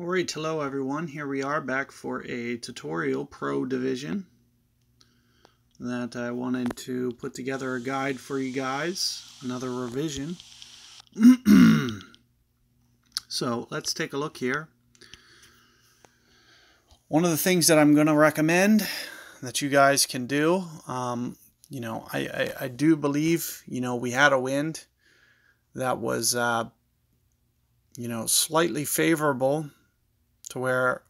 Alright, hello everyone. Here we are back for a tutorial pro division that I wanted to put together a guide for you guys, another revision. So let's take a look here. One of the things that I'm going to recommend that you guys can do, I do believe, we had a wind that was, slightly favorable to where,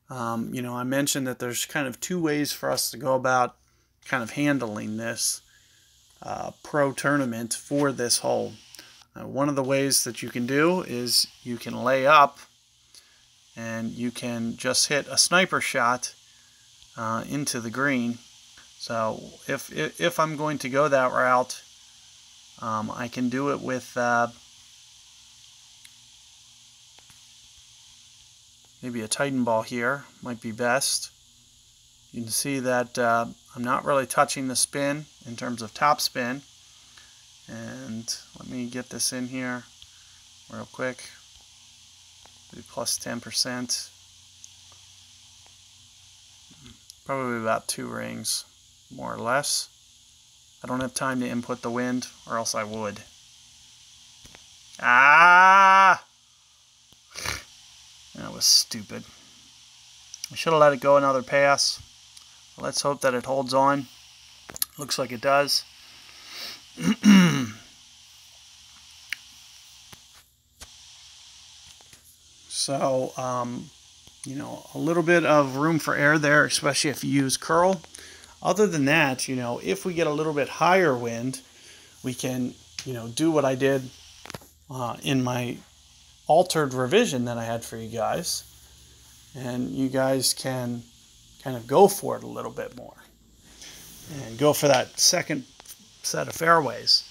I mentioned that there's kind of two ways for us to go about kind of handling this pro tournament for this hole. One of the ways that you can do is you can lay up and you can just hit a sniper shot into the green. So if I'm going to go that route, I can do it with maybe a Titan ball here, might be best. You can see that I'm not really touching the spin in terms of top spin. And let me get this in here real quick. Be plus 10%. Probably about 2 rings, more or less. I don't have time to input the wind, or else I would. Ah! That was stupid. I should have let it go another pass. Let's hope that it holds on. Looks like it does. So, a little bit of room for error there, especially if you use curl. Other than that, if we get a little bit higher wind, we can, do what I did in my altered revision that I had for you guys. And you guys can kind of go for it a little bit more. And go for that second set of fairways.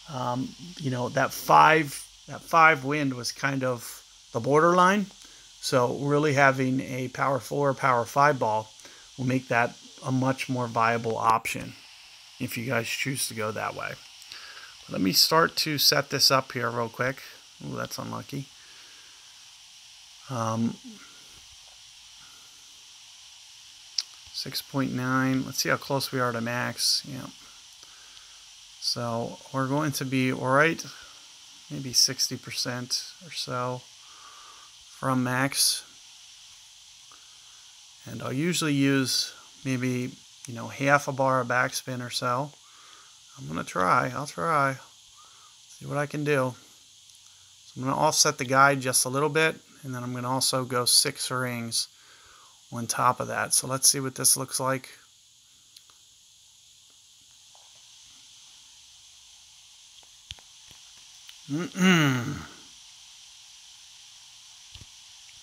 That five wind was kind of the borderline. So really having a power 4 or power 5 ball will make that a much more viable option if you guys choose to go that way. Let me start to set this up here real quick. Ooh, that's unlucky. 6.9. Let's see how close we are to max. Yeah. So we're going to be right, maybe 60% or so from max. And I'll usually use maybe, half a bar of backspin or so. I'll try. See what I can do. So I'm going to offset the guide just a little bit, and then I'm going to also go 6 rings on top of that. So let's see what this looks like.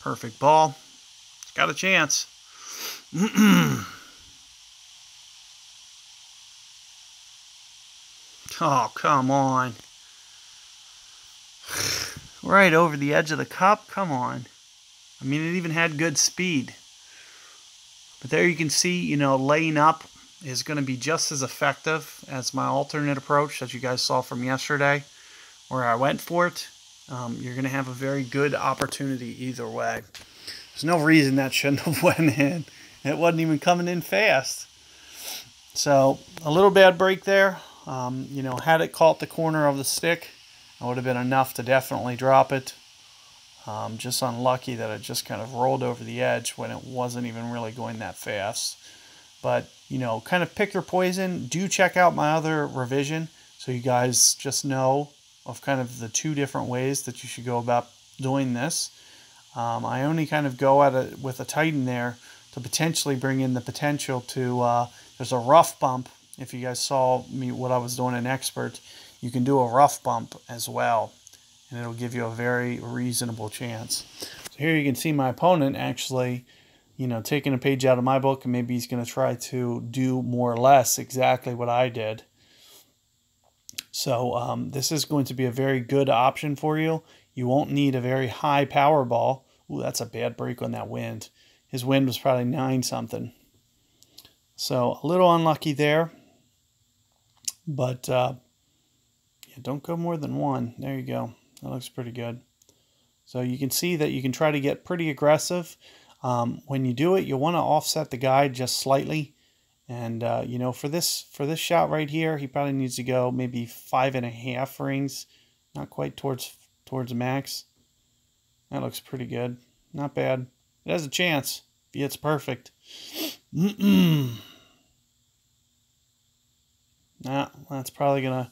Perfect ball. It's got a chance. Oh, come on. Right over the edge of the cup. Come on. I mean, it even had good speed. But there you can see, laying up is going to be just as effective as my alternate approach that you guys saw from yesterday, where I went for it. You're going to have a very good opportunity either way. There's no reason that shouldn't have went in. It wasn't even coming in fast. So a little bad break there. Had it caught the corner of the stick, it would have been enough to definitely drop it. Just unlucky that it just kind of rolled over the edge when it wasn't even really going that fast. But, kind of pick your poison. Do check out my other revision so you guys just know of kind of the 2 different ways that you should go about doing this. I only kind of go at it with a Titan there to potentially bring in the potential to, there's a rough bump. If you guys saw me what I was doing in Expert, you can do a rough bump as well, and it'll give you a very reasonable chance. So here you can see my opponent actually, taking a page out of my book, and maybe he's going to try to do more or less exactly what I did. So this is going to be a very good option for you. You won't need a very high power ball. Ooh, that's a bad break on that wind. His wind was probably 9 something. So a little unlucky there. But yeah, don't go more than 1. There you go. That looks pretty good. So you can see that you can try to get pretty aggressive. When you do it, you'll want to offset the guide just slightly. And you know, for this shot right here, he probably needs to go maybe 5.5 rings, not quite towards max. That looks pretty good. Not bad. It has a chance if he hits perfect. Nah, that's probably going to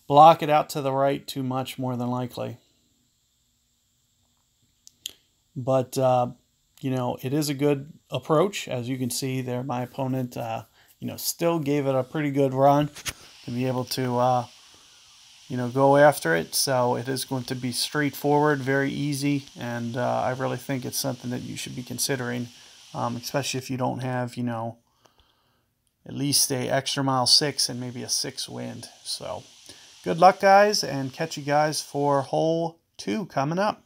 block it out to the right too much, more than likely. But, you know, it is a good approach. As you can see there, my opponent, you know, still gave it a pretty good run to be able to, you know, go after it. So it is going to be straightforward, very easy, and I really think it's something that you should be considering, especially if you don't have, you know, at least a extra mile 6 and maybe a 6 wind. So good luck, guys, and catch you guys for hole 2 coming up.